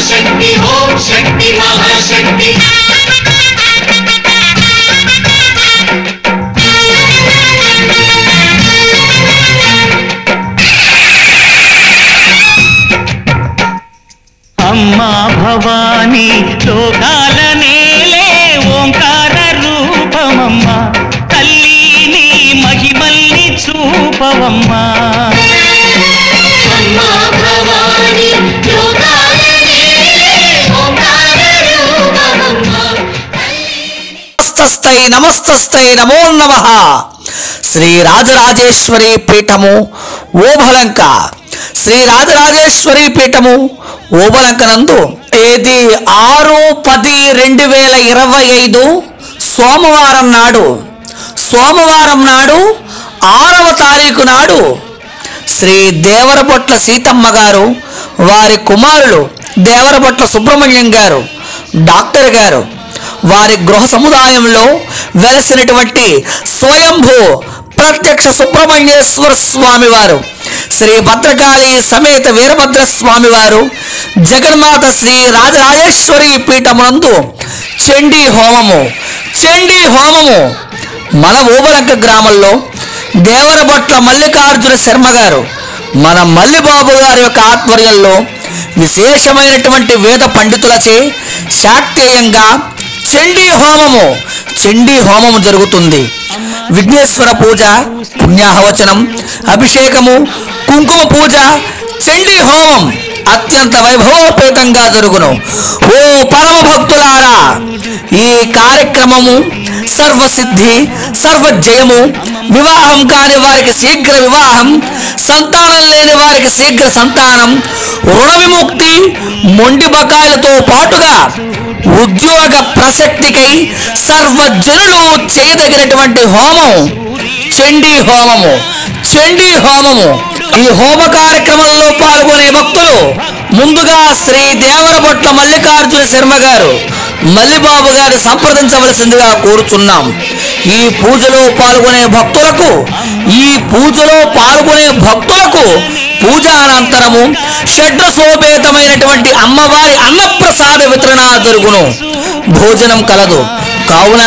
महाशक्ति ओम शक्ति महाशक्ति अम्मा भवानी लोकाल नेले ओंकार रूपमम्मा तल्ली नी महिमल्नि चूपवम्मा अम्मा भवानी लोकाल नेले ओंकार रूपमम्मा नमस्तस्तै नमस्तस्तै नमो नमः श्री राजराजेश्वरी पीठము ఓబలంక శ్రీ రాజరాజేశ్వరి పీఠము ఓబలంకనందు తేదీ 6-10-2025 సోమవారం నాడు 6వ తారీఖు నాడు శ్రీ దేవరపొట్ల సీతమ్మ గారు వారి కుమారులు దేవరపొట్ల సుబ్రహ్మణ్యం గారు డాక్టర్ గారు వారి గృహ సముదాయంలో వెలసినటువంటి స్వయంభూ ప్రత్యక్ష సుబ్రహ్మణ్యేశ్వర స్వామి వారు శ్రీ భద్రకాళి సమేత వీరభద్ర స్వామి వారు జగన్మాత శ్రీ రాజరాజేశ్వరి పీఠమునందు చండీ హోమము మన ఓబలంక గ్రామంలో దేవరపొట్ల మల్లికార్జున శర్మ గారు మన మల్లిబాబు గారి యొక్క ఆధ్వర్యంలో విశేషమైనటువంటి వేద పండితులచే శాక్తేయంగా చండీ హోమము జరుగుతుంది. విఘ్నేశ్వర పూజ, పుణ్యాహవచనం, అభిషేకము, కుంకుమ పూజ, చండీ హోమం అత్యంత వైభవోపేతంగా జరుగును. ఓ పరమ భక్తులారా, ఈ కార్యక్రమము సర్వసిద్ధి సర్వజయము, వివాహం కాని వారికి శీఘ్ర వివాహం, సంతానం లేని వారికి శీఘ్ర సంతానం, రుణ విముక్తి, మొండి బకాయిలతో పాటుగా ఉద్యోగ ప్రసక్తికై సర్వజనులు చేయదగినటువంటి హోమం చండీ హోమము. ఈ హోమ కార్యక్రమంలో పాల్గొనే భక్తులు ముందుగా శ్రీ దేవరపొట్ల మల్లికార్జున శర్మ గారు మల్లిబాబు గారిని సంప్రదించవలసిందిగా కోరుచున్నాం. ఈ పూజలో పాల్గొనే భక్తులకు పూజ అనంతరము షడ్రసోపేతమైనటువంటి అమ్మవారి అన్నప్రసాద వితరణ జరుగును. భోజనం కలదు. కావున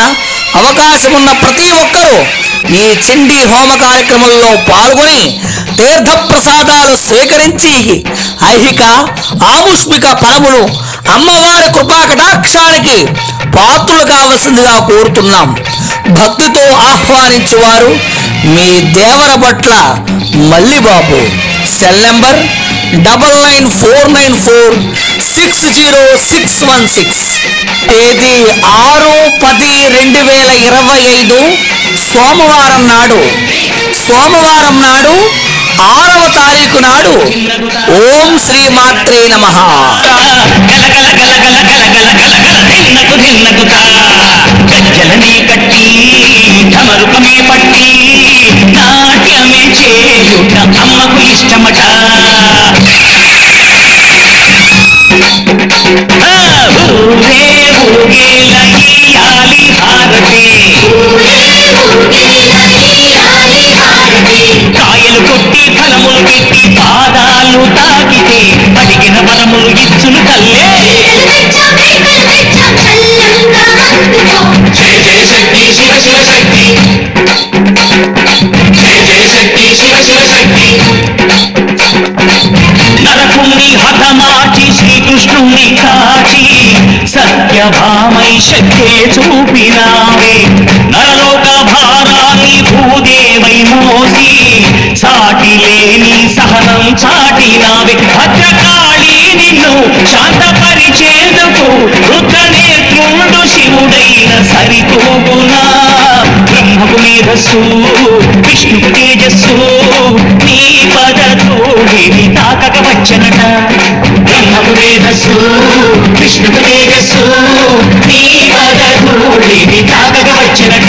అవకాశమున్న ప్రతి ఒక్కరూ ఈ చండీ హోమ కార్యక్రమంలో పాల్గొని తీర్థ ప్రసాదాలు స్వీకరించి ఐహిక ఆముష్మిక ఫలములు అమ్మవారి కృపా కటాక్షానికి పాత్రులు కావలసిందిగా కోరుతున్నాం. భక్తితో ఆహ్వానించువారు మీ దేవరపొట్ల మల్లిబాబు. Cell number 9949460616. తేదీ 6-10-2025 సోమవారం నాడు 6వ తారీఖు నాడు. ఓం శ్రీ మాత్రే నమః. గజ్జలనే కట్టి ఢమరుకమే పట్టి నాట్యమే చేయుట అమ్మకు ఇష్టమట. ఊగేలయ్యాలి హారతి, కాయలు కొట్టి ఫలములు పెట్టి పాదాలు తాకితే అడిగిన వరములు ఇచ్చును తల్లే. जय जय शक्ति शिव शिव शक्ति, जय जय शक्ति शिव शिव शक्ति. నరకుణ్ణి హతమార్చి శ్రీకృష్ణుణ్ణి కాచి సత్యభామై శక్తే చూపినావే. నరలోక భారాన్ని భూదేవై మోసి సాటి లేని సహనం చాటినావే. భద్రకాళి నిన్ను శాంతపరిచేందుకు రుద్రనేత్రుండు శివుడైన సరితూగునా. బ్రహ్మకు మేధస్సు విష్ణుకు తేజస్సు నీ పదధూళిని తాకక వచ్చనట. బ్రహ్మకు మేధస్సు విష్ణుకు తేజస్సు నీ పదధూళిని తాకక వచ్చనట.